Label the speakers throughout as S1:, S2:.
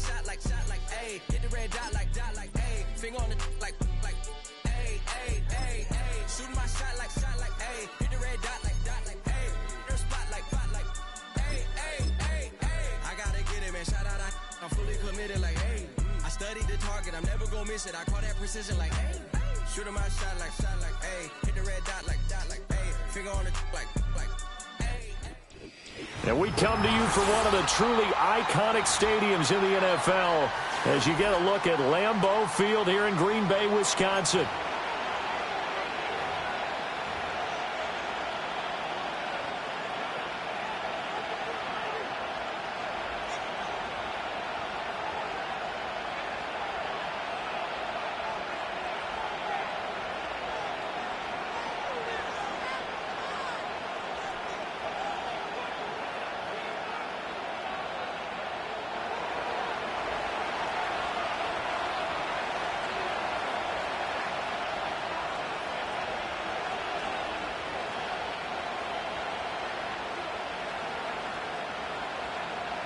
S1: shot like, ayy. Hit the red dot like, ayy. Finger on the like, ayy, ayy, ayy, ayy. Shooting my shot like, ayy. Hit the red dot like, ayy. Her spot like, ayy, ayy, ayy, ayy. I gotta get it, man. Shout out, I'm fully committed like, ayy. I studied the target, I'm never gonna miss it. I call that precision like, ayy. Shooting my shot like, ayy. Hit the red dot like, ayy. Finger on the like, ayy.
S2: And we come to you from one of the truly iconic stadiums in the NFL as you get a look at Lambeau Field here in Green Bay, Wisconsin.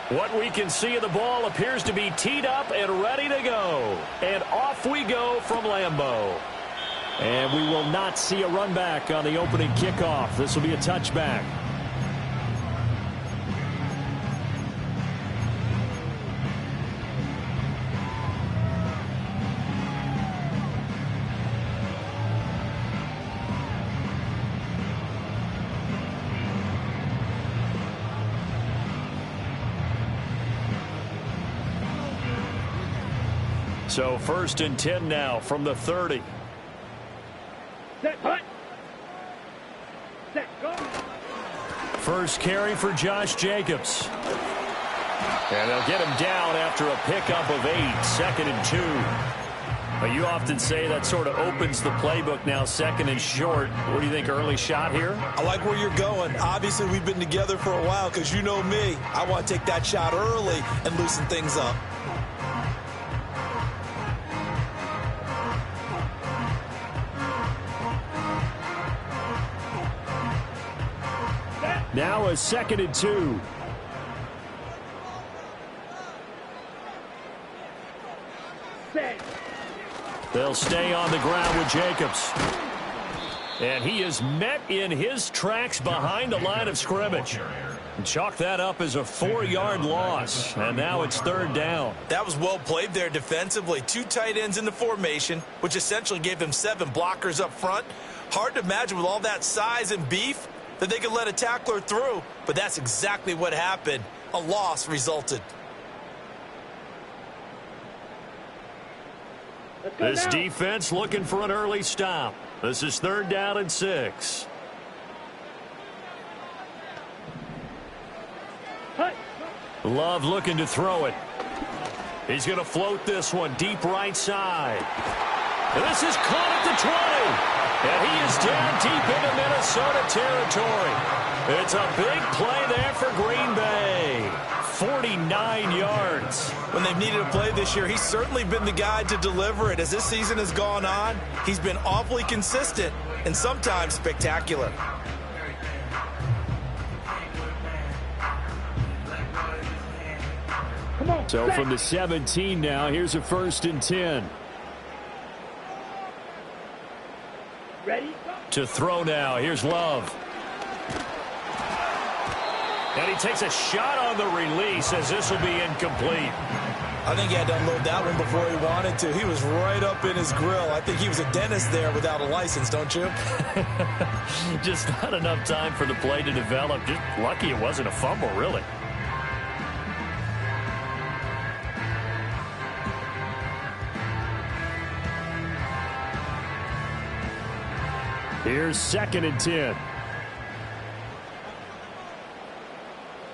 S2: What we can see of the ball appears to be teed up and ready to go. And off we go from Lambeau. And we will not see a run back on the opening kickoff. This will be a touchback. So 1st and 10 now from the 30.
S3: Set, hut. Set, go.
S2: First carry for Josh Jacobs. And they'll get him down after a pickup of 8, 2nd and 2. But you often say that sort of opens the playbook now, 2nd and short. What do you think, early shot here?
S4: I like where you're going. Obviously, we've been together for a while because you know me. I want to take that shot early and loosen things up.
S2: Now a 2nd and 2. They'll stay on the ground with Jacobs. And he is met in his tracks behind the line of scrimmage. And chalk that up as a 4-yard loss. And now it's 3rd down.
S4: That was well played there defensively. 2 tight ends in the formation, which essentially gave them 7 blockers up front. Hard to imagine with all that size and beef that they could let a tackler through, but that's exactly what happened. A loss resulted.
S2: This defense looking for an early stop. This is 3rd down and 6. Love looking to throw it. He's going to float this one deep right side. And this is caught at the 20. And he is down deep into Minnesota territory. It's a big play there for Green Bay. 49 yards.
S4: When they've needed a play this year, he's certainly been the guy to deliver it. As this season has gone on, he's been awfully consistent and sometimes spectacular.
S2: So from the 17 now, here's a 1st and 10.
S3: Ready?
S2: To throw now. Here's Love. And he takes a shot on the release as this will be incomplete.
S4: I think he had to unload that one before he wanted to. He was right up in his grill. I think he was a dentist there without a license, don't you?
S2: Just not enough time for the play to develop. Just lucky it wasn't a fumble, really. Here's 2nd and 10.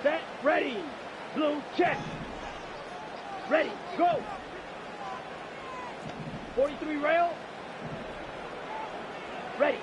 S3: Set, ready. Blue, check. Ready, go. 43 rail. Ready.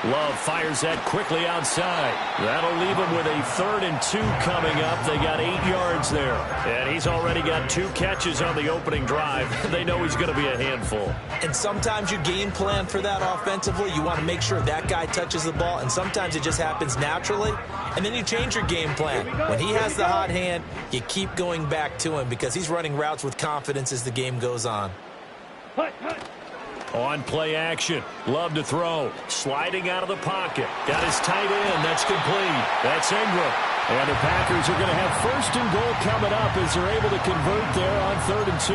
S2: Love fires that quickly outside. That'll leave him with a 3rd and 2 coming up. They got 8 yards there. And he's already got 2 catches on the opening drive. They know he's going to be a handful.
S4: And sometimes you game plan for that offensively. You want to make sure that guy touches the ball, and sometimes it just happens naturally. And then you change your game plan. When he has the hot hand, you keep going back to him because he's running routes with confidence as the game goes on.
S2: On play action. Love to throw. Sliding out of the pocket. Got his tight end. That's complete. That's Ingram. And the Packers are going to have 1st and goal coming up as they're able to convert there on 3rd and 2.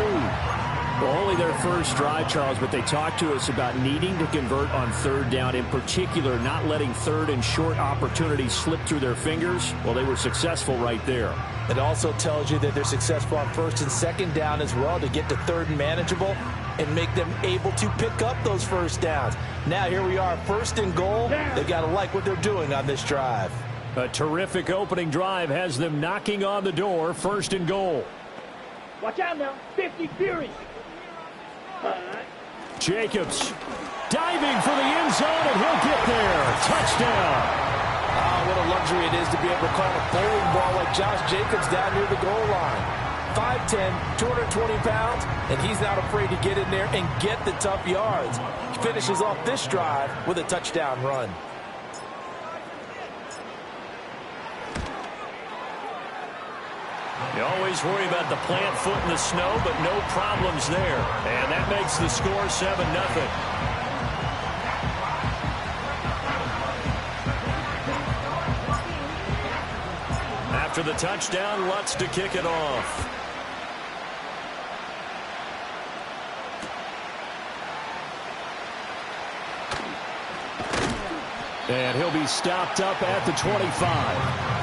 S2: Well, only their first drive, Charles, but they talked to us about needing to convert on 3rd down, in particular not letting 3rd and short opportunities slip through their fingers. Well, they were successful right there.
S4: It also tells you that they're successful on 1st and 2nd down as well to get to 3rd and manageable and make them able to pick up those 1st downs. Now here we are, 1st and goal. They've got to like what they're doing on this drive.
S2: A terrific opening drive has them knocking on the door, 1st and goal.
S3: Watch out now. 50 Fury.
S2: Jacobs diving for the end zone, and he'll get there. Touchdown.
S4: What a luxury it is to be able to climb a bowling ball like Josh Jacobs down near the goal line. 5'10", 220 pounds, and he's not afraid to get in there and get the tough yards. He finishes off this drive with a touchdown run.
S2: You always worry about the plant foot in the snow, but no problems there. And that makes the score 7-0. After the touchdown, Lutz to kick it off. And he'll be stopped up at the 25.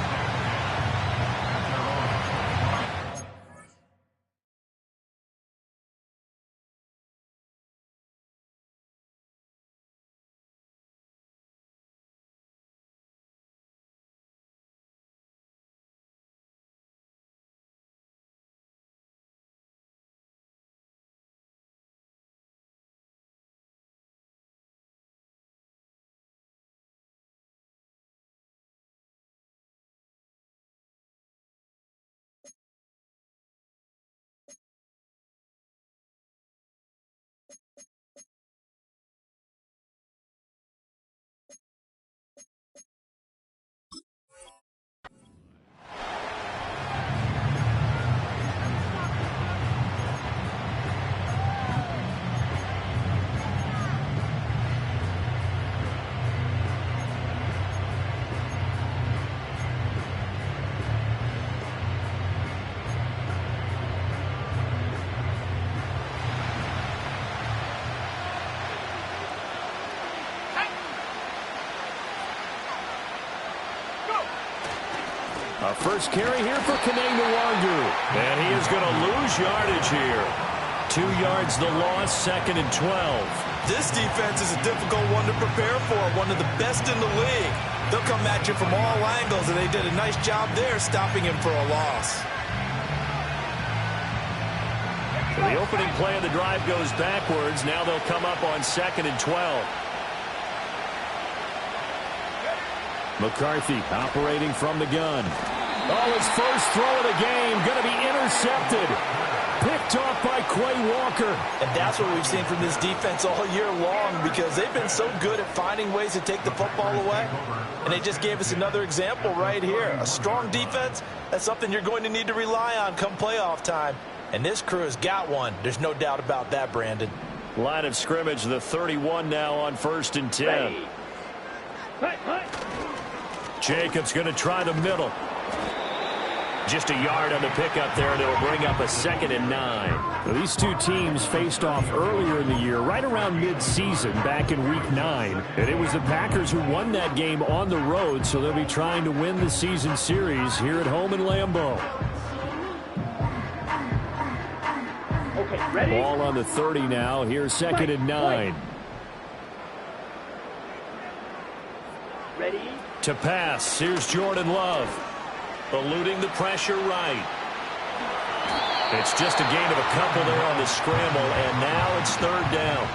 S2: A first carry here for Kaneng Nwangu. And he is going to lose yardage here. 2 yards the loss, 2nd and 12.
S4: This defense is a difficult one to prepare for, one of the best in the league. They'll come at you from all angles, and they did a nice job there stopping him for a loss.
S2: So the opening play of the drive goes backwards. Now they'll come up on 2nd and 12. McCarthy operating from the gun. Oh, his first throw of the game going to be intercepted. Picked off by Quay Walker.
S4: And that's what we've seen from this defense all year long, because they've been so good at finding ways to take the football away. And they just gave us another example right here. A strong defense, that's something you're going to need to rely on come playoff time. And this crew has got one. There's no doubt about that, Brandon.
S2: Line of scrimmage, the 31 now on 1st and 10. Jacobs going to try the middle. Just a yard on the pickup there, and it'll bring up a 2nd and 9. Well, these two teams faced off earlier in the year, right around mid-season, back in Week 9. And it was the Packers who won that game on the road, so they'll be trying to win the season series here at home in Lambeau.
S3: Okay, ready?
S2: Ball on the 30 now. Here's 2nd and 9.
S3: Ready?
S2: To pass. Here's Jordan Love. Eluding the pressure right. It's just a gain of a couple there on the scramble, and now it's 3rd down.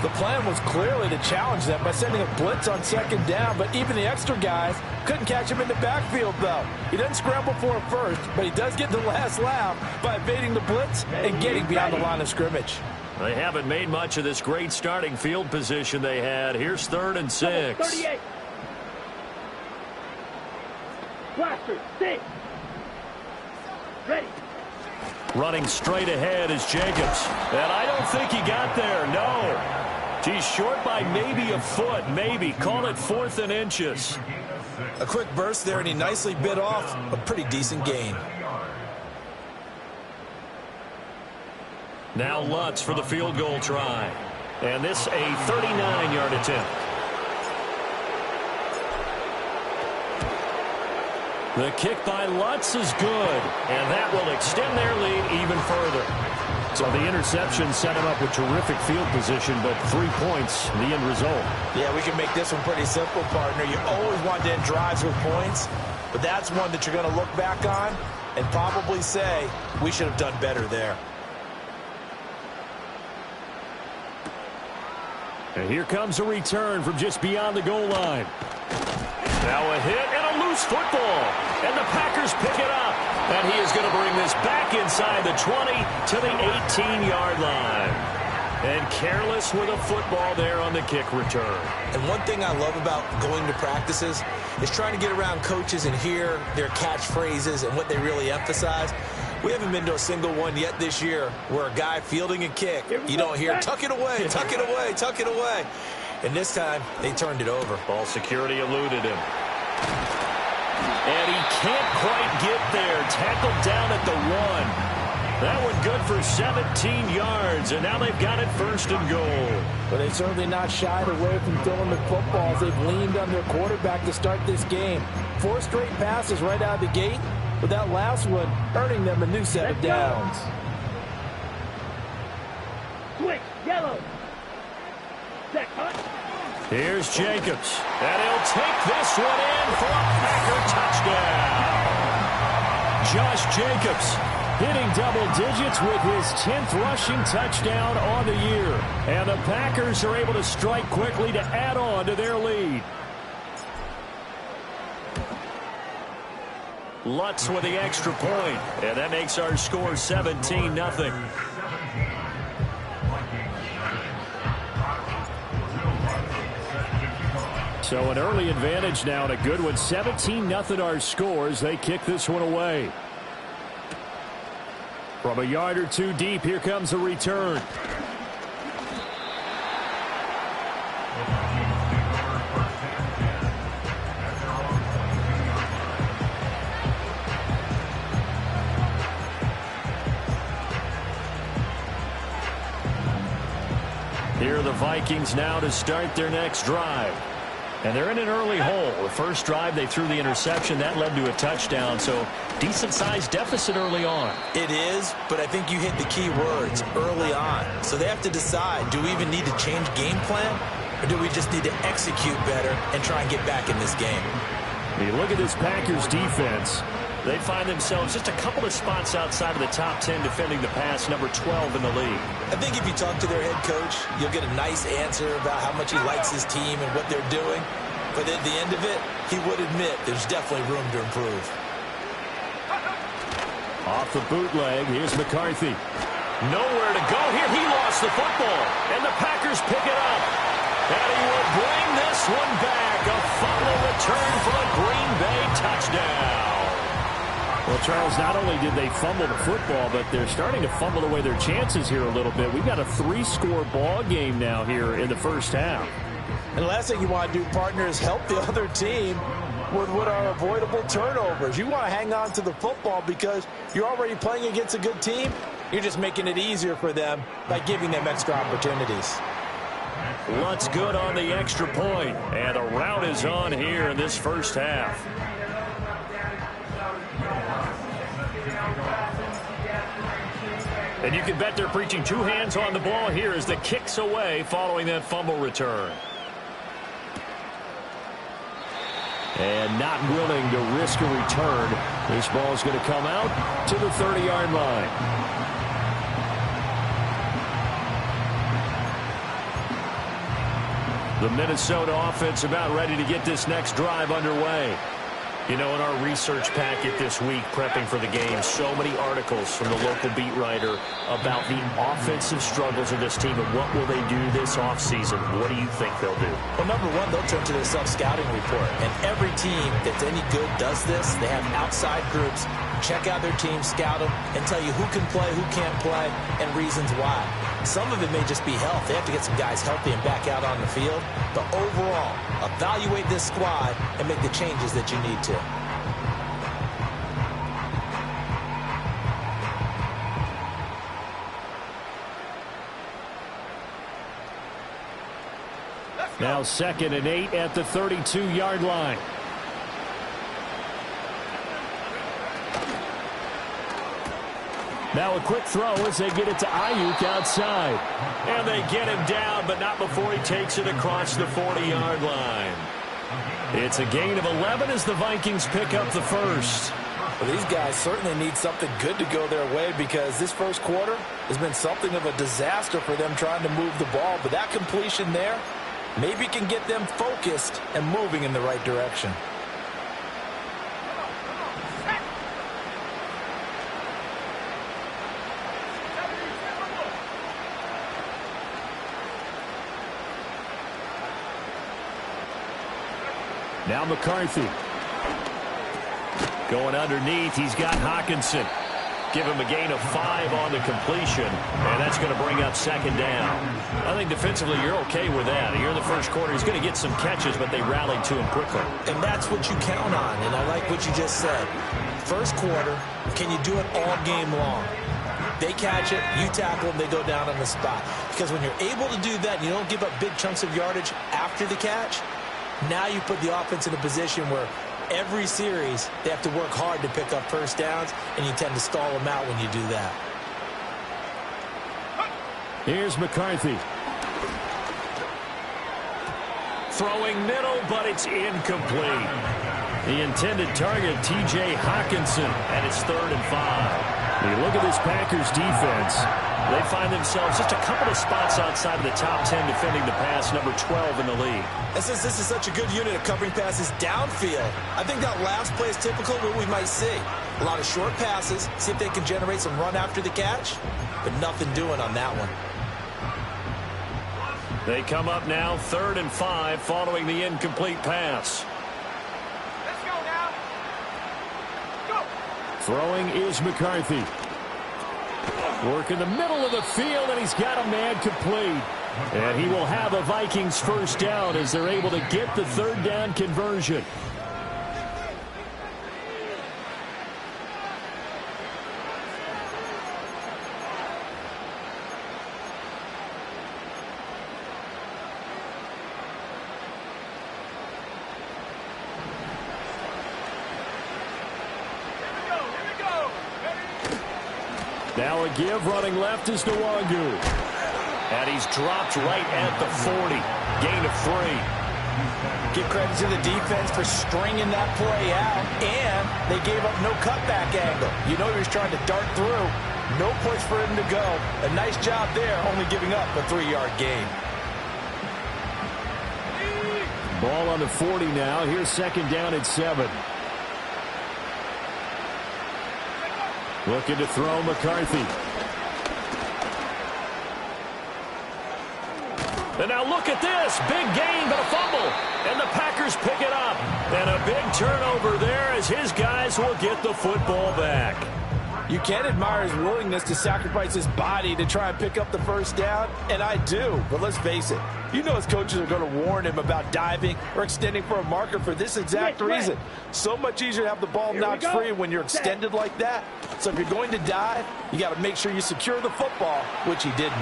S5: The plan was clearly to challenge them by sending a blitz on second down, but even the extra guys couldn't catch him in the backfield, though. He doesn't scramble for it first, but he does get the last laugh by evading the blitz and getting beyond the line of scrimmage.
S2: They haven't made much of this great starting field position they had. Here's 3rd and 6.
S3: 38. Blaster, 6. Ready.
S2: Running straight ahead is Jacobs. And I don't think he got there, no. He's short by maybe a foot, maybe. Call it 4th and inches.
S4: A quick burst there, and he nicely bit off a pretty decent gain.
S2: Now Lutz for the field goal try. And this a 39-yard attempt. The kick by Lutz is good, and that will extend their lead even further. So the interception set him up with terrific field position, but 3 points, the end result.
S4: Yeah, we can make this one pretty simple, partner. You always want to end drives with points, but that's one that you're going to look back on and probably say, we should have done better there.
S2: And here comes a return from just beyond the goal line. Now a hit and a loose football. And the Packers pick it up. And he is going to bring this back inside the 20 to the 18-yard line. And careless with a football there on the kick return.
S4: And one thing I love about going to practices is trying to get around coaches and hear their catchphrases and what they really emphasize. We haven't been to a single one yet this year where a guy fielding a kick, you don't hear, tuck it away, tuck it away, tuck it away. And this time, they turned it over.
S2: Ball security eluded him. And he can't quite get there. Tackled down at the 1. That one good for 17 yards, and now they've got it 1st and goal.
S5: But they've certainly not shied away from throwing the footballs. They've leaned on their quarterback to start this game. 4 straight passes right out of the gate, with that last one earning them a new set of downs.
S3: Switch, yellow. Set, cut.
S2: Here's Jacobs, and he'll take this one in for a Packer touchdown. Josh Jacobs hitting double digits with his 10th rushing touchdown on the year. And the Packers are able to strike quickly to add on to their lead. Lutz with the extra point, and that makes our score 17-0. So an early advantage now, and a good one. 17-0 our scores. They kick this one away. From a yard or two deep, here comes a return. Here are the Vikings now to start their next drive. And they're in an early hole. The first drive, they threw the interception. That led to a touchdown, so decent-sized deficit early on.
S4: It is, but I think you hit the key words, early on. So they have to decide, do we even need to change game plan, or do we just need to execute better and try and get back in this game?
S2: When you look at this Packers defense, they find themselves just a couple of spots outside of the top 10 defending the pass, number 12 in the league.
S4: I think if you talk to their head coach, you'll get a nice answer about how much he likes his team and what they're doing. But at the end of it, he would admit there's definitely room to improve.
S2: Off the bootleg, here's McCarthy. Nowhere to go here. He lost the football, and the Packers pick it up. And he will bring this one back. A fumble return for a Green Bay touchdown. Well, Charles, not only did they fumble the football, but they're starting to fumble away their chances here a little bit. We've got a 3-score ball game now here in the first half.
S4: And the last thing you want to do, partner, is help the other team with what are avoidable turnovers. You want to hang on to the football because you're already playing against a good team. You're just making it easier for them by giving them extra opportunities.
S2: Lutz good on the extra point, and a rout is on here in this first half. And you can bet they're preaching 2 hands on the ball here as the kick's away following that fumble return. And not willing to risk a return. This ball's going to come out to the 30-yard line. The Minnesota offense about ready to get this next drive underway. You know, in our research packet this week, prepping for the game, so many articles from the local beat writer about the offensive struggles of this team and what will they do this offseason. What do you think they'll do?
S5: Well, number one, they'll turn to their self-scouting report. And every team that's any good does this. They have outside groups. Check out their team, scout them, and tell you who can play, who can't play, and reasons why. Some of it may just be health. They have to get some guys healthy and back out on the field. But overall, evaluate this squad and make the changes that you need to.
S2: Now 2nd and 8 at the 32-yard line. Now a quick throw as they get it to Ayuk outside. And they get him down, but not before he takes it across the 40-yard line. It's a gain of 11 as the Vikings pick up the first.
S5: Well, these guys certainly need something good to go their way because this first quarter has been something of a disaster for them trying to move the ball. But that completion there maybe can get them focused and moving in the right direction.
S2: Now McCarthy. Going underneath, he's got Hockenson. Give him a gain of 5 on the completion, and that's going to bring up 2nd down. I think defensively you're okay with that. Here in the first quarter, he's going to get some catches, but they rallied to him quickly.
S5: And that's what you count on, and I like what you just said. First quarter, can you do it all game long? They catch it, you tackle them, they go down on the spot. Because when you're able to do that and you don't give up big chunks of yardage after the catch, now you put the offense in a position where every series they have to work hard to pick up first downs, and you tend to stall them out when you do that.
S2: Here's McCarthy. Throwing middle, but it's incomplete. The intended target, T.J. Hockenson, and it's 3rd and 5. When you look at this Packers defense, they find themselves just a couple of spots outside of the top 10 defending the pass, number 12 in the league.
S5: And since this is such a good unit of covering passes downfield, I think that last play is typical of what we might see. A lot of short passes, see if they can generate some run after the catch, but nothing doing on that one.
S2: They come up now 3rd and 5 following the incomplete pass.
S3: Let's go now. Go.
S2: Throwing is McCarthy. Work in the middle of the field, and he's got a man complete. And he will have a Vikings first down as they're able to get the 3rd down conversion. Now a give, running left is Nwangu. And he's dropped right at the 40. Gain of 3.
S5: Give credit to the defense for stringing that play out, and they gave up no cutback angle. You know he was trying to dart through. No place for him to go. A nice job there, only giving up a 3-yard gain.
S2: Ball on the 40 now. Here's 2nd down at 7. Looking to throw McCarthy. And now look at this. Big gain, but a fumble. And the Packers pick it up. And a big turnover there as his guys will get the football back.
S5: You can admire his willingness to sacrifice his body to try and pick up the first down, and I do. But let's face it, you know his coaches are going to warn him about diving or extending for a marker for this exact reason. So much easier to have the ball knocked free when you're extended like that. So if you're going to dive, you got to make sure you secure the football, which he didn't.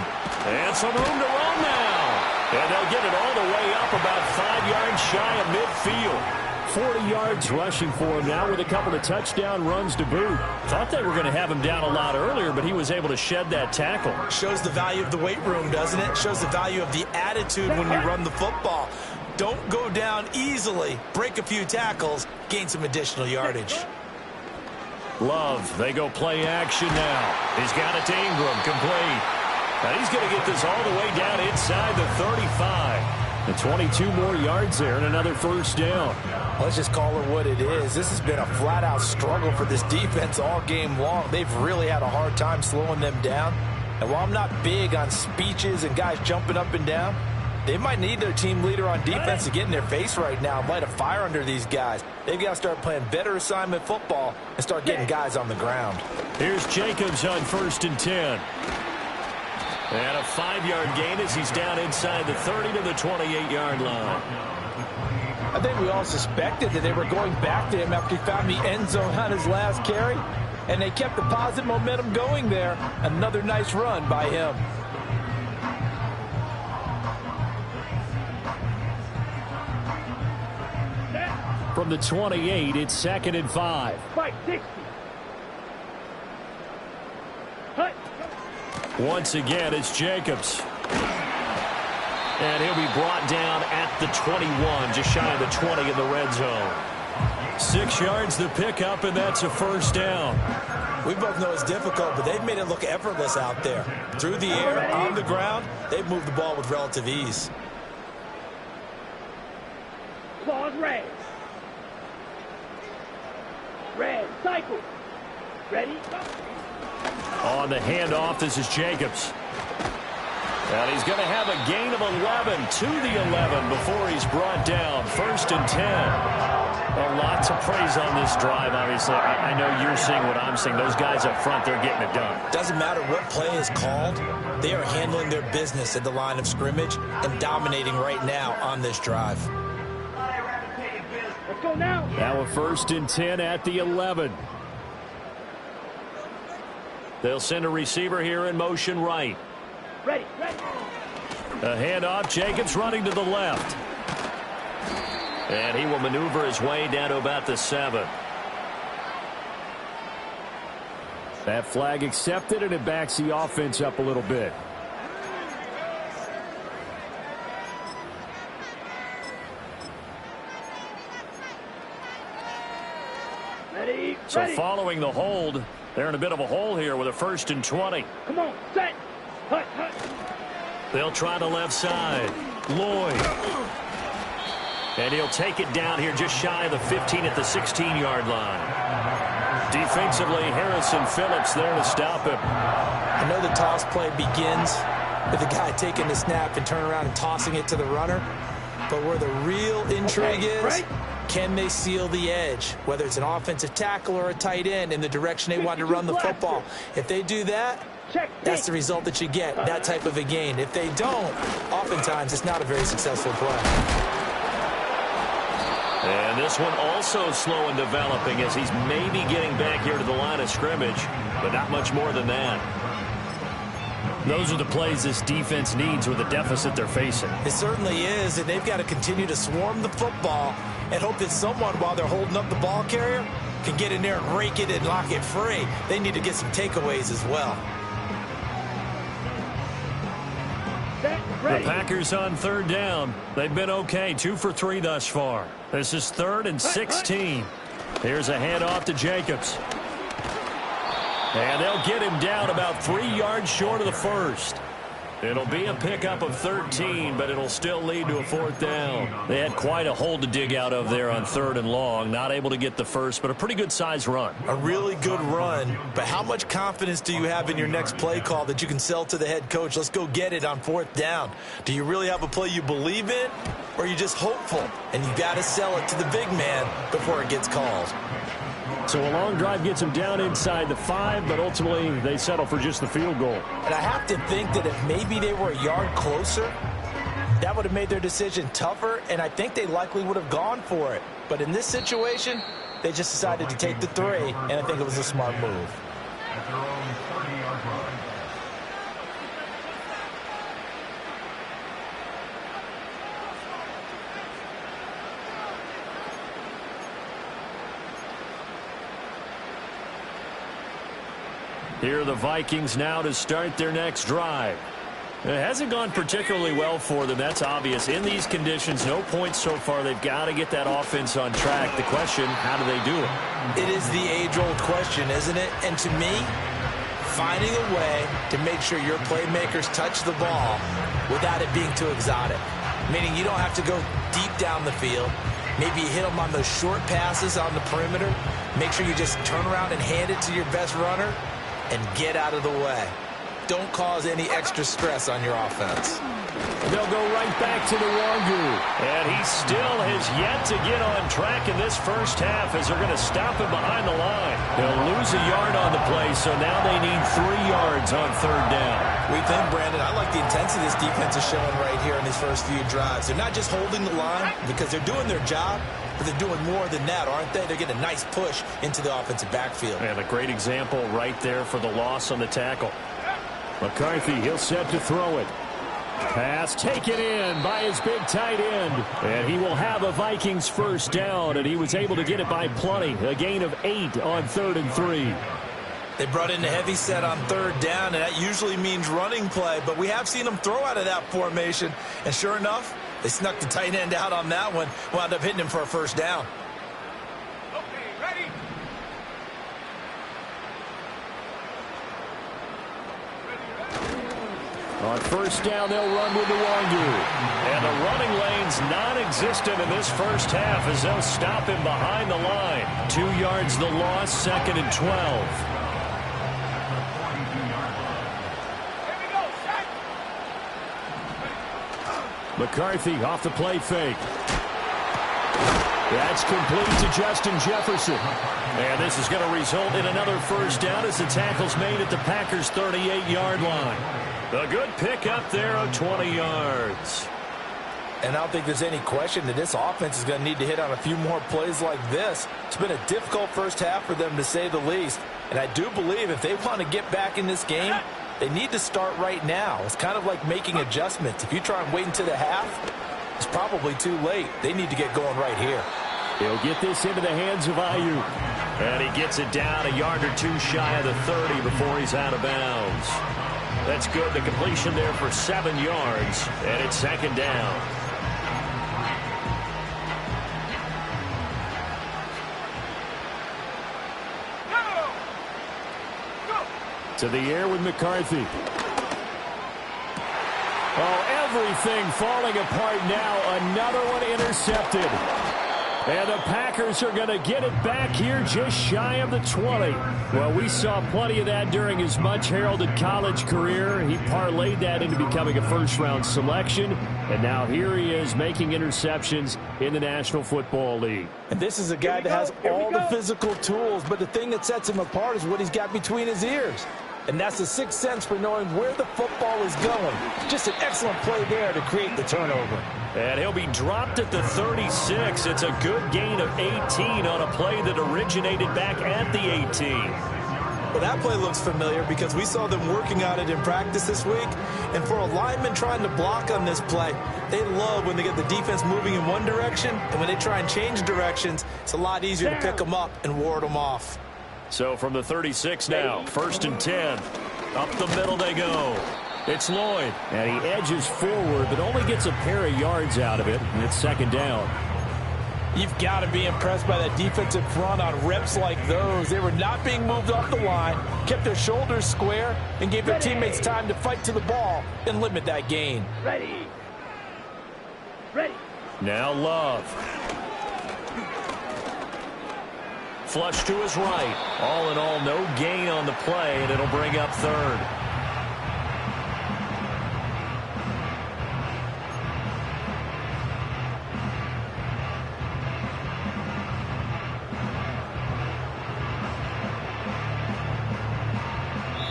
S2: And some room to run now. And they'll get it all the way up about 5 yards shy of midfield. 40 yards rushing for him now with a couple of touchdown runs to boot. Thought they were going to have him down a lot earlier, but he was able to shed that tackle.
S5: Shows the value of the weight room, doesn't it? Shows the value of the attitude when you run the football. Don't go down easily. Break a few tackles. Gain some additional yardage.
S2: Love, they go play action now. He's got it to Ingram, complete. Now he's going to get this all the way down inside the 35. And 22 more yards there and another first down.
S5: Let's just call it what it is. This has been a flat-out struggle for this defense all game long. They've really had a hard time slowing them down. And while I'm not big on speeches and guys jumping up and down, they might need their team leader on defense to get in their face right now and light a fire under these guys. They've got to start playing better assignment football and start getting guys on the ground.
S2: Here's Jacobs on 1st and 10. And a 5-yard gain as he's down inside the 30 to the 28-yard line.
S5: I think we all suspected that they were going back to him after he found the end zone on his last carry. And they kept the positive momentum going there. Another nice run by him.
S2: From the 28, it's 2nd and 5.
S3: Fight 60. Hut.
S2: Once again, it's Jacobs. And he'll be brought down at the 21, just shy of the 20 in the red zone. 6 yards the pickup, and that's a first down.
S4: We both know it's difficult, but they've made it look effortless out there. Through the air, on the ground, they've moved the ball with relative ease.
S3: Claws red. Red. Cycle. Ready?
S2: On the handoff, this is Jacobs. And he's going to have a gain of 11 to the 11 before he's brought down. 1st and 10. A lot to praise on this drive, obviously. I know you're seeing what I'm seeing. Those guys up front, they're getting it done.
S4: Doesn't matter what play is called. They are handling their business at the line of scrimmage and dominating right now on this drive.
S3: Let's go now.
S2: Now a 1st and 10 at the 11. They'll send a receiver here in motion right.
S3: Ready, ready.
S2: A handoff, Jacobs running to the left. And he will maneuver his way down to about the 7. That flag accepted, and it backs the offense up a little bit.
S3: Ready,
S2: So
S3: ready.
S2: following the hold, they're in a bit of a hole here with a 1st and 20.
S3: Come on, set. Hut, hut.
S2: They'll try the left side. Lloyd. And he'll take it down here just shy of the 15 at the 16-yard line. Defensively, Harrison Phillips there to stop him.
S4: I know the toss play begins with the guy taking the snap and turning around and tossing it to the runner. But where the real intrigue is,
S3: right.
S4: Can they seal the edge? Whether it's an offensive tackle or a tight end in the direction they want to run the football. If they do that, that's the result that you get, that type of a gain. If they don't, oftentimes it's not a very successful play.
S2: And this one also slow in developing as he's maybe getting back here to the line of scrimmage, but not much more than that. Those are the plays this defense needs with the deficit they're facing.
S4: It certainly is, and they've got to continue to swarm the football and hope that someone, while they're holding up the ball carrier, can get in there and rake it and lock it free. They need to get some takeaways as well.
S2: The Packers on 3rd down. They've been okay, 2 for 3 thus far. This is 3rd and 16. Here's a handoff to Jacobs. And they'll get him down about 3 yards short of the 1st. It'll be a pickup of 13, but it'll still lead to a 4th down. They had quite a hole to dig out of there on 3rd and long. Not able to get the first, but a pretty good size run.
S4: A really good run, but how much confidence do you have in your next play call that you can sell to the head coach? Let's go get it on 4th down. Do you really have a play you believe in, or are you just hopeful? And you got to sell it to the big man before it gets called.
S2: So a long drive gets them down inside the 5, but ultimately they settle for just the field goal.
S4: And I have to think that if maybe they were a yard closer, that would have made their decision tougher, and I think they likely would have gone for it. But in this situation, they just decided to take the 3, and I think it was a smart move.
S6: At their own 30-yard line.
S2: Here are the Vikings now to start their next drive. It hasn't gone particularly well for them. That's obvious. In these conditions, no points so far. They've got to get that offense on track. The question, how do they do it?
S4: It is the age-old question, isn't it? And to me, finding a way to make sure your playmakers touch the ball without it being too exotic. meaning you don't have to go deep down the field. Maybe you hit them on those short passes on the perimeter. Make sure you just turn around and hand it to your best runner and get out of the way. Don't cause any extra stress on your offense.
S2: They'll go right back to the Wangu. And he still has yet to get on track in this first half as they're going to stop him behind the line. They'll lose a yard on the play, so now they need 3 yards on third down.
S4: We think, Brandon, I like the intensity this defense is showing right here in these first few drives. They're not just holding the line because they're doing their job, but they're doing more than that, aren't they? They're getting a nice push into the offensive backfield.
S2: And a great example right there for the loss on the tackle. McCarthy, he'll set to throw it. Pass taken in by his big tight end. And he will have a Vikings first down, and he was able to get it by plenty. A gain of 8 on 3rd and 3.
S4: They brought in a heavy set on third down, and that usually means running play, but we have seen them throw out of that formation. And sure enough, they snuck the tight end out on that one, wound up hitting him for a first down.
S3: Okay, ready?
S2: On first down, they'll run with the Wangu. And the running lane's non-existent in this first half as they'll stop him behind the line. 2 yards the loss, 2nd and 12. McCarthy off the play fake. That's complete to Justin Jefferson. And this is going to result in another first down as the tackle's made at the Packers' 38-yard line. A good pick up there of 20 yards.
S4: And I don't think there's any question that this offense is going to need to hit on a few more plays like this. It's been a difficult first half for them, to say the least. And I do believe if they want to get back in this game, they need to start right now. It's kind of like making adjustments. If you try and wait until the half, it's probably too late. They need to get going right here.
S2: He'll get this into the hands of Ayuk. And he gets it down a yard or 2 shy of the 30 before he's out of bounds. That's good. The completion there for 7 yards. And it's 2nd down. To the air with McCarthy. Oh, everything falling apart now. Another one intercepted. And the Packers are going to get it back here just shy of the 20. Well, we saw plenty of that during his much-heralded college career. He parlayed that into becoming a first-round selection. And now here he is making interceptions in the National Football League.
S5: And this is a guy that has all the physical tools, but the thing that sets him apart is what he's got between his ears. And that's the sixth sense for knowing where the football is going. Just an excellent play there to create the turnover.
S2: And he'll be dropped at the 36. It's a good gain of 18 on a play that originated back at the 18.
S4: Well, that play looks familiar because we saw them working on it in practice this week. And for a lineman trying to block on this play, they love when they get the defense moving in one direction. And when they try and change directions, it's a lot easier to pick them up and ward them off.
S2: So from the 36 now, 1st and 10. Up the middle they go. It's Lloyd. And he edges forward, but only gets a pair of yards out of it. And it's 2nd down.
S5: You've got to be impressed by that defensive front on reps like those. They were not being moved off the line, kept their shoulders square, and gave their teammates time to fight to the ball and limit that gain.
S3: Ready. Ready.
S2: Now Love. Flush to his right. All in all, no gain on the play, and it'll bring up 3rd.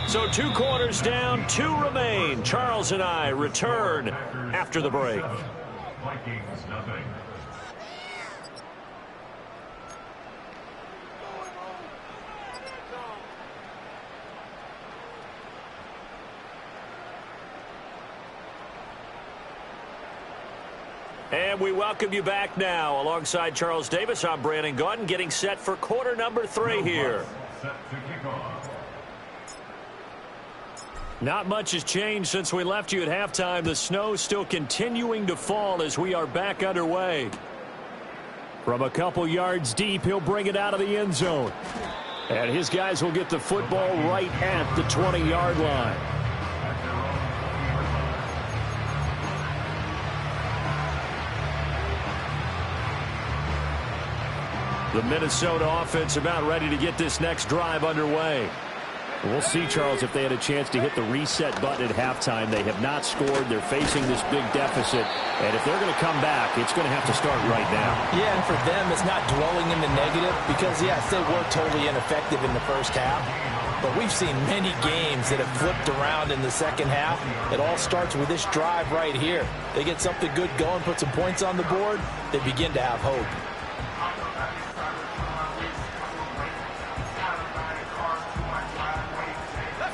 S2: So 2 quarters down, 2 remain. Charles and I return after the break.
S6: Vikings nothing.
S2: And we welcome you back now. Alongside Charles Davis, I'm Brandon Gaudin, getting set for quarter number 3 here.
S6: Set to kick off.
S2: Not much has changed since we left you at halftime. The snow still continuing to fall as we are back underway. From a couple yards deep, he'll bring it out of the end zone. And his guys will get the football right at the 20-yard line. The Minnesota offense about ready to get this next drive underway.
S5: We'll see, Charles, if they had a chance to hit the reset button at halftime. They have not scored. They're facing this big deficit. And if they're going to come back, it's going to have to start right now.
S7: Yeah, and for them, it's not dwelling in the negative because, yes, they were totally ineffective in the first half. But we've seen many games that have flipped around in the second half. It all starts with this drive right here. They get something good going, put some points on the board, they begin to have hope.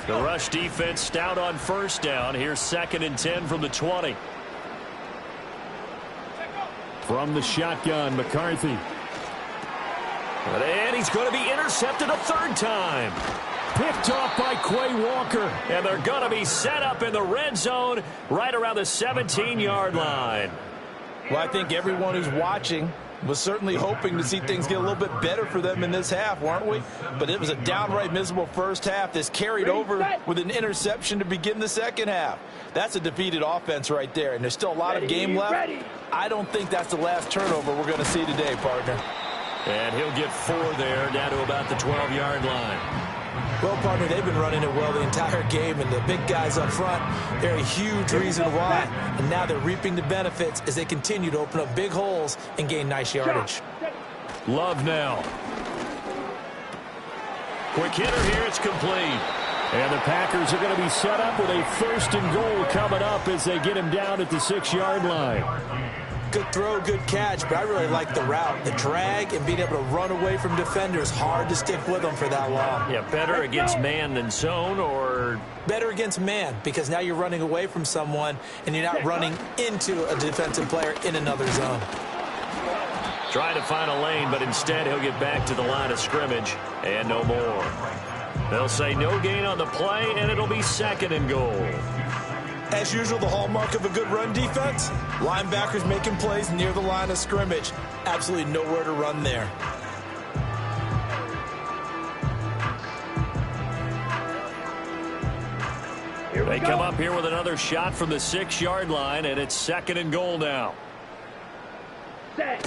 S2: The rush defense stout on first down. Here's 2nd and 10 from the 20.
S5: From the shotgun, McCarthy.
S2: And he's going to be intercepted a third time.
S5: Picked off by Quay Walker.
S2: And they're going to be set up in the red zone right around the 17-yard line.
S7: Well, I think everyone who's watching was certainly hoping to see things get a little bit better for them in this half, weren't we? But it was a downright miserable first half. This carried over with an interception to begin the second half. That's a defeated offense right there, and there's still a lot of game left. I don't think that's the last turnover we're going to see today, partner.
S2: And he'll get 4 there, down to about the 12-yard line.
S7: Well, partner, they've been running it well the entire game, and the big guys up front, they're a huge reason why. And now they're reaping the benefits as they continue to open up big holes and gain nice yardage.
S2: Love now. Quick hitter here, it's complete.
S5: And the Packers are going to be set up with a 1st and goal coming up as they get him down at the 6-yard line.
S7: Good throw, good catch, but I really like the route. The drag and being able to run away from defenders, hard to stick with them for that long.
S2: Yeah, better against man than zone, or
S7: better against man, because now you're running away from someone and you're not running into a defensive player in another zone.
S2: Trying to find a lane, but instead he'll get back to the line of scrimmage and no more. They'll say no gain on the play, and it'll be 2nd and goal.
S7: As usual, the hallmark of a good run defense, linebackers making plays near the line of scrimmage. Absolutely nowhere to run there.
S2: They come up here with another shot from the 6-yard line, and it's 2nd and goal now. And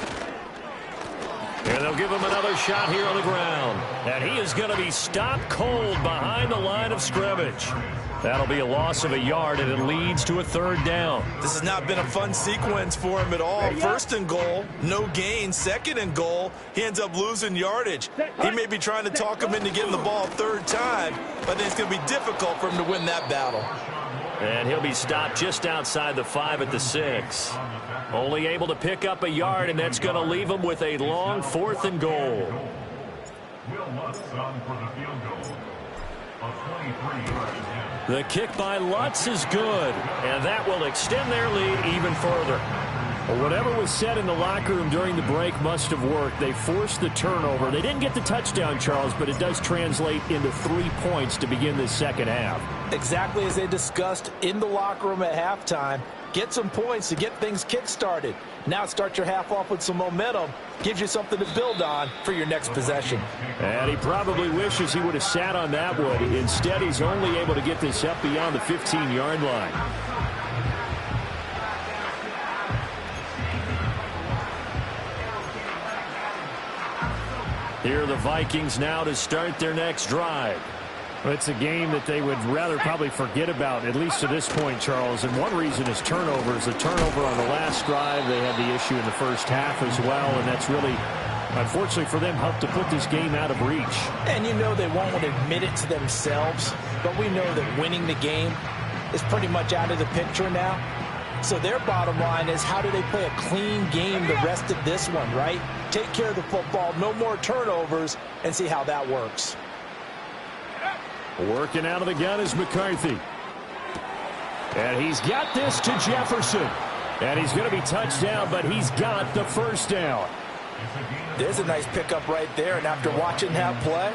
S2: they'll give him another shot here on the ground. And he is going to be stopped cold behind the line of scrimmage. That'll be a loss of a yard, and it leads to a 3rd down.
S4: This has not been a fun sequence for him at all. 1st and goal, no gain. 2nd and goal, he ends up losing yardage. He may be trying to talk him into getting the ball 3rd time, but I think it's going to be difficult for him to win that battle.
S2: And he'll be stopped just outside the 5 at the 6. Only able to pick up a yard, and that's going to leave him with a long 4th and goal. The kick by Lutz is good, and that will extend their lead even further.
S5: Well, whatever was said in the locker room during the break must have worked. They forced the turnover. They didn't get the touchdown, Charles, but it does translate into 3 points to begin this second half.
S7: Exactly as they discussed in the locker room at halftime. Get some points to get things kick-started. Now start your half off with some momentum. Gives you something to build on for your next possession.
S5: And he probably wishes he would have sat on that one. Instead, he's only able to get this up beyond the 15-yard line.
S2: Here are the Vikings now to start their next drive.
S5: Well, it's a game that they would rather probably forget about, at least to this point, Charles. And one reason is turnovers. A turnover on the last drive. They had the issue in the first half as well, and that's really, unfortunately for them, helped to put this game out of reach.
S7: And you know they won't want to admit it to themselves, but we know that winning the game is pretty much out of the picture now. So their bottom line is, how do they play a clean game the rest of this one, right? Take care of the football, no more turnovers, and see how that works.
S5: Working out of the gun is McCarthy. And he's got this to Jefferson. And he's going to be touched down, but he's got the 1st down.
S7: There's a nice pickup right there, and after watching that play,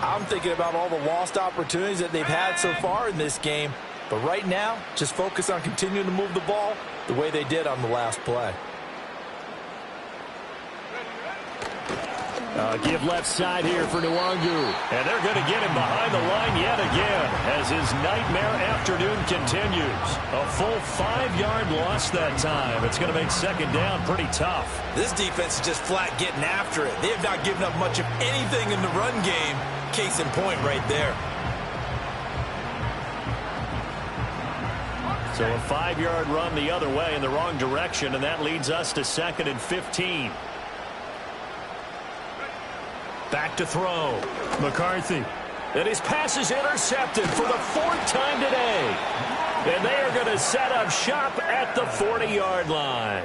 S7: I'm thinking about all the lost opportunities that they've had so far in this game. But right now, just focus on continuing to move the ball the way they did on the last play.
S2: Give left side here for Nwangu. And they're going to get him behind the line yet again as his nightmare afternoon continues. A full 5-yard loss that time. It's going to make second down pretty tough.
S4: This defense is just flat getting after it. They have not given up much of anything in the run game. Case in point right there.
S2: So a 5-yard run the other way in the wrong direction, and that leads us to 2nd and 15. Back to throw. McCarthy. And his pass is intercepted for the 4th time today. And they are going to set up shop at the 40-yard line.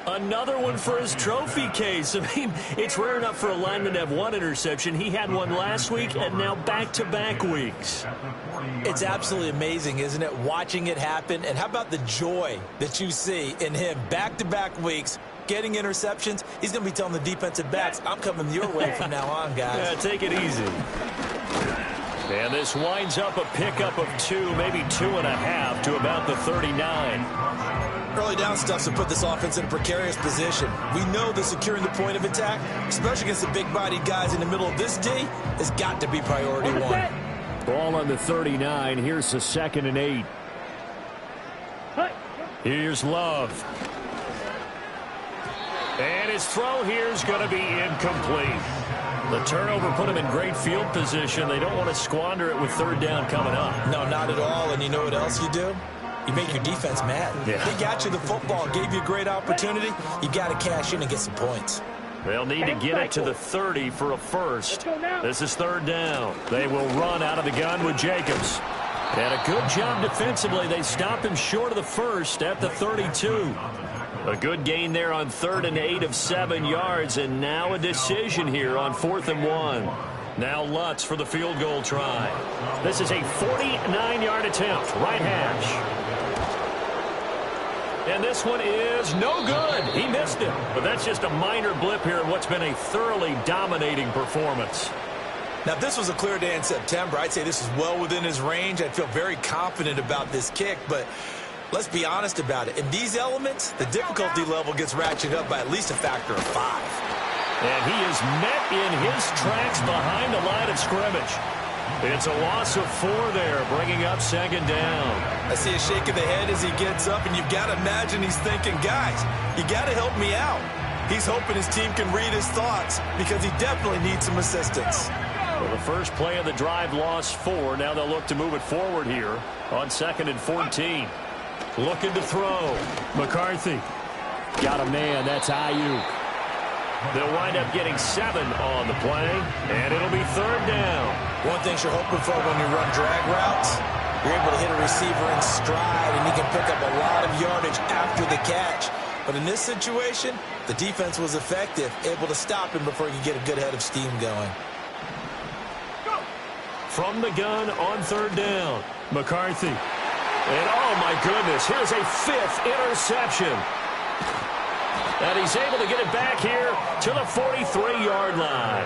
S2: Another one for his trophy case. I mean, it's rare enough for a lineman to have one interception. He had one last week and now back-to-back weeks.
S4: It's absolutely amazing, isn't it, watching it happen? And how about the joy that you see in him back-to-back weeks, getting interceptions? He's going to be telling the defensive backs, I'm coming your way from now on, guys.
S2: Yeah, take it easy. And this winds up a pickup of 2, maybe 2.5 to about the 39.
S4: Early down stuff to put this offense in a precarious position. We know that securing the point of attack, especially against the big-bodied guys in the middle of this D, has got to be priority one.
S2: Ball on the 39. Here's the 2nd and 8. Here's Love. And his throw here is going to be incomplete. The turnover put him in great field position. They don't want to squander it with 3rd down coming up.
S4: No, not at all. And you know what else you do? You make your defense mad.
S2: Yeah.
S4: They got you the football, gave you a great opportunity. You got to cash in and get some points.
S2: They'll need to get it to the 30 for a first. This is 3rd down. They will run out of the gun with Jacobs. And a good job defensively. They stop him short of the first at the 32. A good gain there on 3rd and 8 of 7 yards. And now a decision here on 4th and 1. Now Lutz for the field goal try. This is a 49-yard attempt. Right hash. And this one is no good. He missed it. But that's just a minor blip here in what's been a thoroughly dominating performance.
S4: Now, if this was a clear day in September, I'd say this is well within his range. I'd feel very confident about this kick. But let's be honest about it. In these elements, the difficulty level gets ratcheted up by at least a factor of 5.
S2: And he is met in his tracks behind the line of scrimmage. It's a loss of 4 there, bringing up 2nd down.
S4: I see a shake of the head as he gets up, and you've got to imagine he's thinking, guys, you got to help me out. He's hoping his team can read his thoughts because he definitely needs some assistance.
S2: Well, the first play of the drive lost 4. Now they'll look to move it forward here on 2nd and 14. Looking to throw. McCarthy. Got a man. That's Ayuk. They'll wind up getting 7 on the play, and it'll be 3rd down.
S4: One thing you're hoping for when you run drag routes, you're able to hit a receiver in stride, and he can pick up a lot of yardage after the catch. But in this situation, the defense was effective, able to stop him before he could get a good head of steam going.
S2: From the gun on 3rd down, McCarthy. And, oh, my goodness, here's a 5th interception. And he's able to get it back here to the 43-yard line.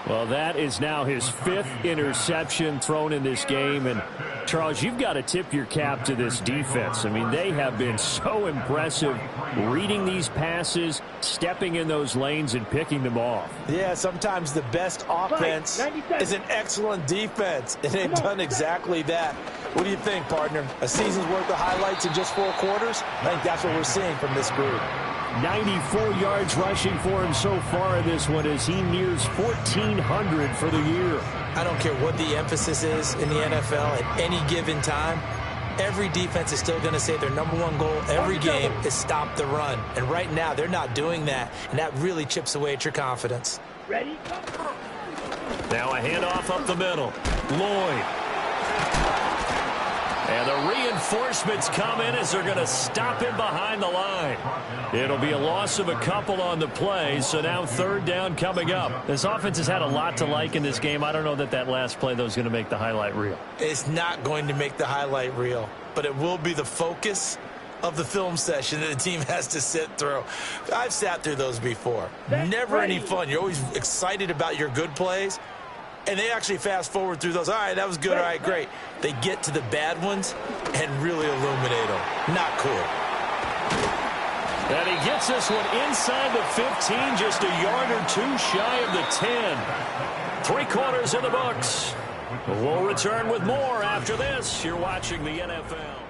S2: Well, that is now his 5th interception thrown in this game. And, Charles, you've got to tip your cap to this defense. I mean, they have been so impressive reading these passes, stepping in those lanes, and picking them off.
S5: Yeah, sometimes the best offense is an excellent defense, and they've done exactly that. What do you think, partner? A season's worth of highlights in just 4 quarters? I think that's what we're seeing from this group.
S2: 94 yards rushing for him so far in this one as he nears 1,400 for the year.
S4: I don't care what the emphasis is in the NFL at any given time. Every defense is still going to say their #1 goal every game is stop the run. And right now, they're not doing that, and that really chips away at your confidence.
S3: Ready?
S2: Now a handoff up the middle. Lloyd. And the reinforcements come in as they're going to stop him behind the line. It'll be a loss of a couple on the play, so now 3rd down coming up. This offense has had a lot to like in this game. I don't know that last play, though, is going to make the highlight reel.
S4: It's not going to make the highlight reel, but it will be the focus of the film session that the team has to sit through. I've sat through those before. Never any fun. You're always excited about your good plays. And they actually fast forward through those. All right, that was good. All right, great. They get to the bad ones and really illuminate them. Not cool.
S2: And he gets this one inside the 15, just a yard or two shy of the 10. 3 quarters in the books. We'll return with more after this. You're watching the NFL.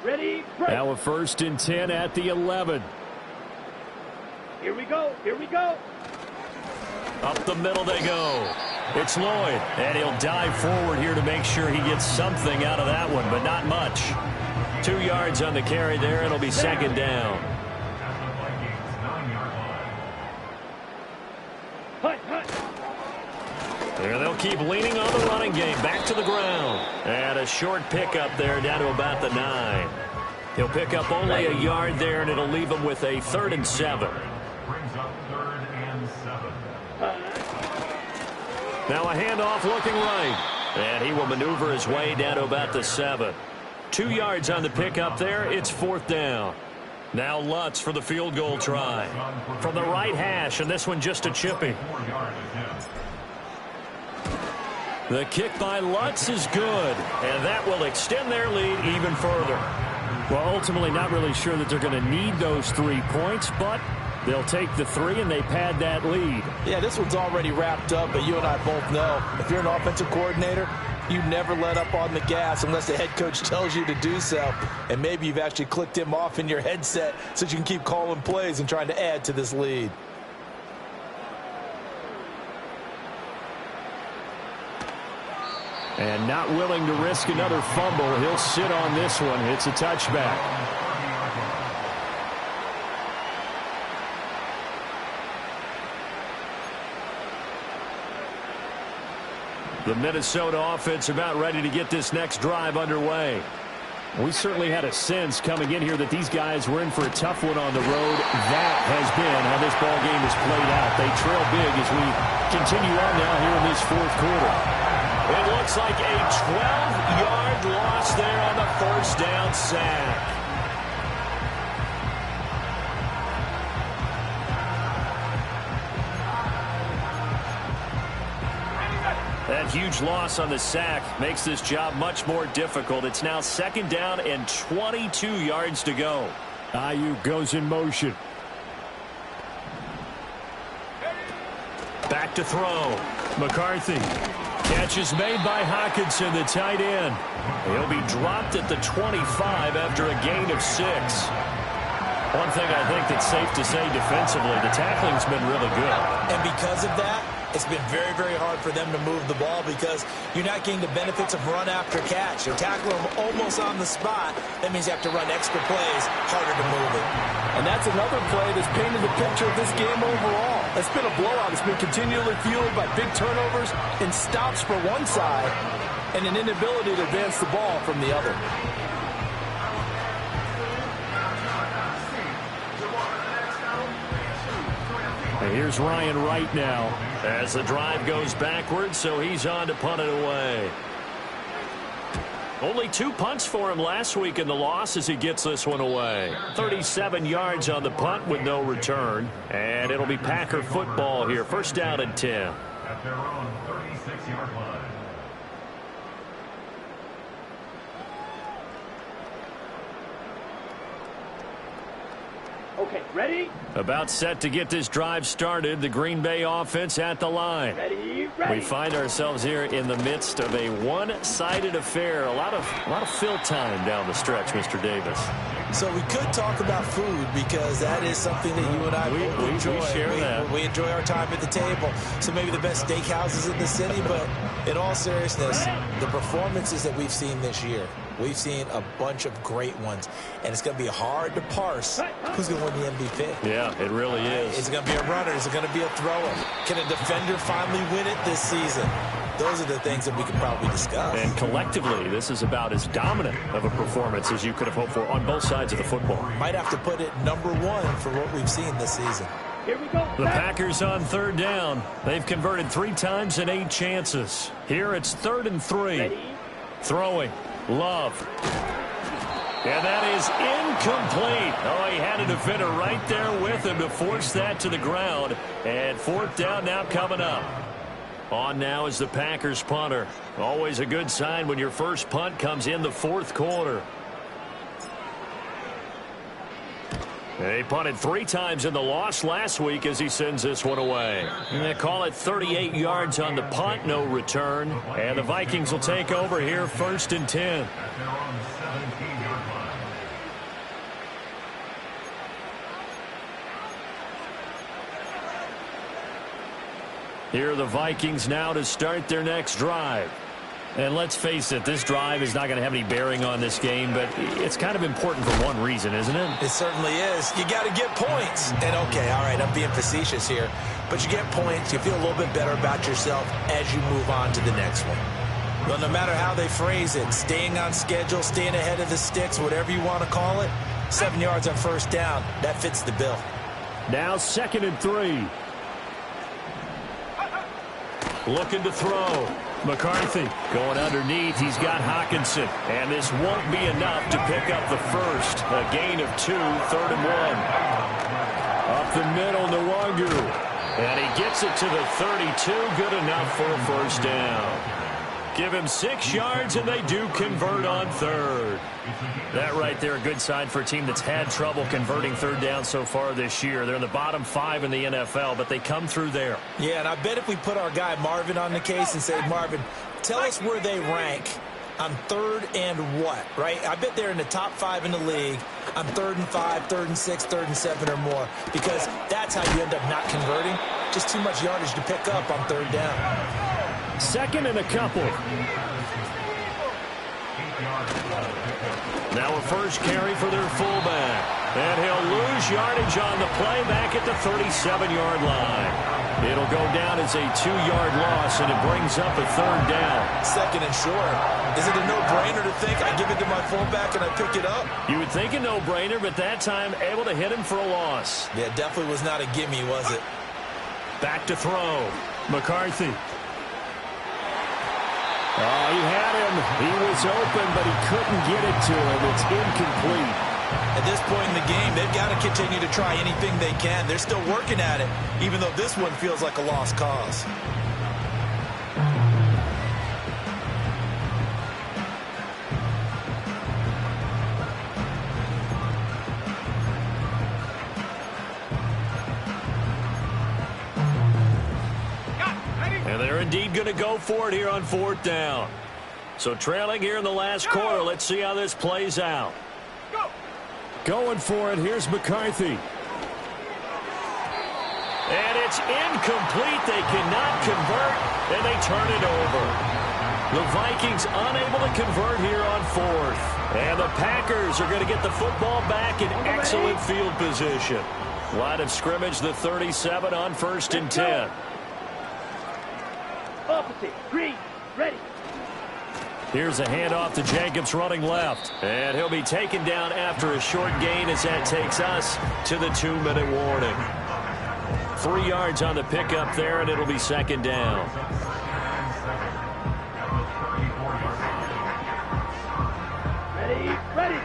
S3: Ready, break.
S2: Now a 1st and 10 at the 11.
S3: Here we go. Here we go.
S2: Up the middle they go. It's Lloyd, and he'll dive forward here to make sure he gets something out of that one, but not much. 2 yards on the carry there. It'll be 2nd down.
S3: Hut, hut.
S2: There they'll keep leaning on the running game. Back to the ground. And a short pickup there down to about the 9. He'll pick up only a yard there, and it'll leave him with a 3rd and 7.
S6: Brings up 3rd and 7.
S2: Now a handoff looking right. And he will maneuver his way down to about the 7. 2 yards on the pickup there. It's 4th down. Now Lutz for the field goal try. From the right hash, and this one just a chippy. The kick by Lutz is good, and that will extend their lead even further. Well, ultimately not really sure that they're going to need those 3 points, but they'll take the 3 and they pad that lead.
S5: Yeah, this one's already wrapped up, but you and I both know if you're an offensive coordinator, you never let up on the gas unless the head coach tells you to do so. And maybe you've actually clicked him off in your headset so you can keep calling plays and trying to add to this lead.
S2: And not willing to risk another fumble. He'll sit on this one. It's a touchback. The Minnesota offense about ready to get this next drive underway. We certainly had a sense coming in here that these guys were in for a tough one on the road. That has been how this ball game has played out. They trail big as we continue on now here in this 4th quarter. It looks like a 12-yard loss there on the 1st down sack. That huge loss on the sack makes this job much more difficult. It's now 2nd down and 22 yards to go. Ayuk goes in motion. Back to throw. McCarthy. Catch is made by Hockenson, the tight end. He'll be dropped at the 25 after a gain of 6. One thing I think that's safe to say defensively, the tackling's been really good.
S4: And because of that, it's been very, very hard for them to move the ball because you're not getting the benefits of run after catch. You're tackling them almost on the spot. That means you have to run extra plays, harder to move it.
S5: And that's another play that's painted the picture of this game overall. It's been a blowout. It's been continually fueled by big turnovers and stops for one side and an inability to advance the ball from the other.
S2: And here's Ryan Wright now as the drive goes backwards, so he's on to punt it away. Only 2 punts for him last week in the loss as he gets this one away. 37 yards on the punt with no return. And it'll be Packer football here. 1st down and 10.
S6: At their own 36-yard line.
S3: Okay, ready?
S2: About set to get this drive started. The Green Bay offense at the line.
S3: Ready, ready.
S2: We find ourselves here in the midst of a one-sided affair. A lot of fill time down the stretch, Mr. Davis.
S4: So we could talk about food because that is something that you and I both enjoy.
S2: We share that.
S4: We enjoy our time at the table. So maybe the best steakhouses in the city, but in all seriousness, the performances that we've seen this year, we've seen a bunch of great ones, and it's going to be hard to parse who's going to win the MVP.
S2: Yeah, it really is.
S4: Is it going to be a runner? Is it going to be a thrower? Can a defender finally win it this season? Those are the things that we can probably discuss.
S2: And collectively, this is about as dominant of a performance as you could have hoped for on both sides of the football.
S4: Might have to put it #1 for what we've seen this season.
S3: Here we go.
S2: The Packers on 3rd down. They've converted 3 times in 8 chances. Here it's 3rd and 3.
S3: Ready?
S2: Throwing. Love. And that is incomplete. Oh, he had a defender right there with him to force that to the ground. And 4th down now coming up. On now is the Packers punter. Always a good sign when your first punt comes in the fourth quarter. They punted 3 times in the loss last week as he sends this one away. And they call it 38 yards on the punt, no return. And the Vikings will take over here, 1st and 10. Here are the Vikings now to start their next drive. And let's face it, this drive is not going to have any bearing on this game, but it's kind of important for one reason, isn't it?
S4: It certainly is. You got to get points. And, okay, all right, I'm being facetious here. But you get points, you feel a little bit better about yourself as you move on to the next one. Well, no matter how they phrase it, staying on schedule, staying ahead of the sticks, whatever you want to call it, 7 yards on first down, that fits the bill.
S2: Now 2nd and 3. Looking to throw. McCarthy going underneath. He's got Hawkinson. And this won't be enough to pick up the first. A gain of 2, 3rd and 1. Up the middle, Nwangu. And he gets it to the 32. Good enough for a first down. Give him 6 yards, and they do convert on 3rd. That right there, a good sign for a team that's had trouble converting 3rd down so far this year. They're in the bottom 5 in the NFL, but they come through there.
S4: Yeah, and I bet if we put our guy Marvin on the case and say, Marvin, tell us where they rank on 3rd and what, right? I bet they're in the top 5 in the league on 3rd and 5, 3rd and 6, 3rd and 7 or more, because that's how you end up not converting. Just too much yardage to pick up on 3rd down.
S2: 2nd and a couple. Now a first carry for their fullback. And he'll lose yardage on the play back at the 37-yard line. It'll go down as a 2-yard loss, and it brings up a 3rd down.
S4: 2nd and short. Is it a no-brainer to think I give it to my fullback and I pick it up?
S2: You would think a no-brainer, but that time able to hit him for a loss.
S4: Yeah, definitely was not a gimme, was it?
S2: Back to throw. McCarthy. Oh, he had him. He was open, but he couldn't get it to him. It's incomplete.
S4: At this point in the game, they've got to continue to try anything they can. They're still working at it, even though this one feels like a lost cause.
S2: And they're indeed going to go for it here on 4th down. So trailing here in the last quarter. Let's see how this plays out. Going for it. Here's McCarthy. And it's incomplete. They cannot convert, and they turn it over. The Vikings unable to convert here on 4th. And the Packers are going to get the football back in excellent field position. Line of scrimmage, the 37 on 1st and 10.
S3: Opposite. Green. Ready.
S2: Here's a handoff to Jacobs running left. And he'll be taken down after a short gain as that takes us to the 2-minute warning. 3 yards on the pickup there, and it'll be 2nd down.
S3: Ready. Ready.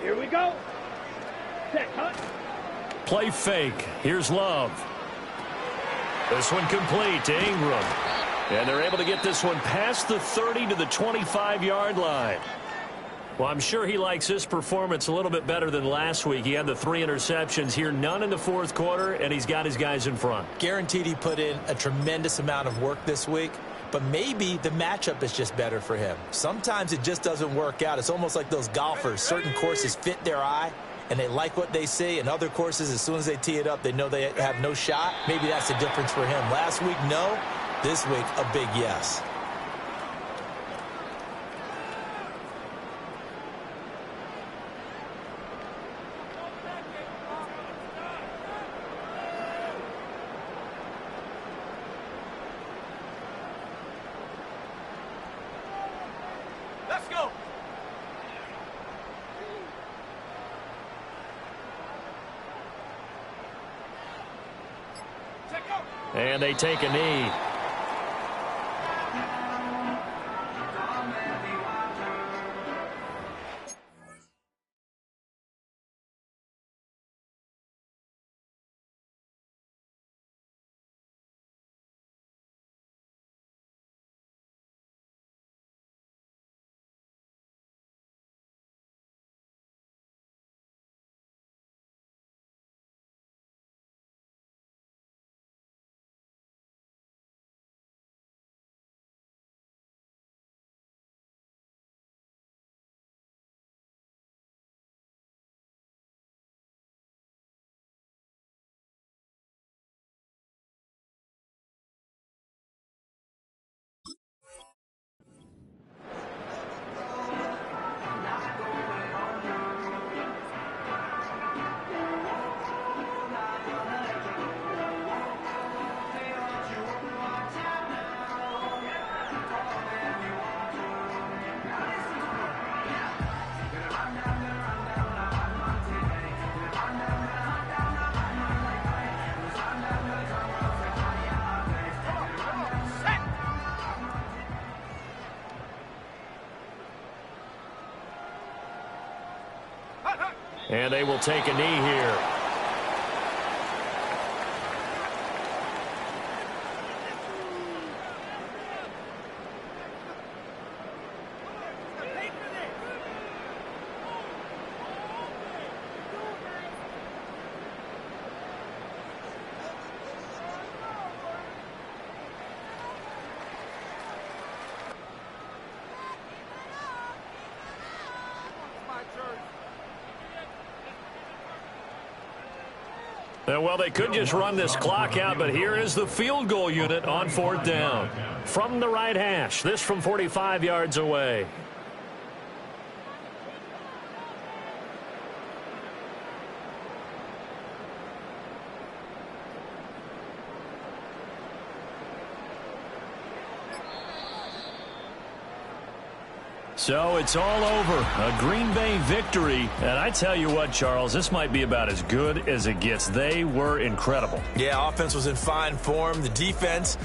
S3: Here we go. Set. Hunt.
S2: Play fake. Here's Love. This one complete to Ingram. And they're able to get this one past the 30 to the 25-yard line. Well, I'm sure he likes this performance a little bit better than last week. He had the 3 interceptions here, none in the 4th quarter, and he's got his guys in front.
S4: Guaranteed he put in a tremendous amount of work this week, but maybe the matchup is just better for him. Sometimes it just doesn't work out. It's almost like those golfers. Certain courses fit their eye, and they like what they see. And other courses, as soon as they tee it up, they know they have no shot. Maybe that's the difference for him. Last week, no. This week, a big yes.
S3: Let's go.
S2: And they take a knee. And they will take a knee here. Well, they could just run this clock out, but here is the field goal unit on 4th down. From the right hash, this from 45 yards away. So it's all over. A Green Bay victory. And I tell you what, Charles, this might be about as good as it gets. They were incredible.
S4: Yeah, offense was in fine form. The defense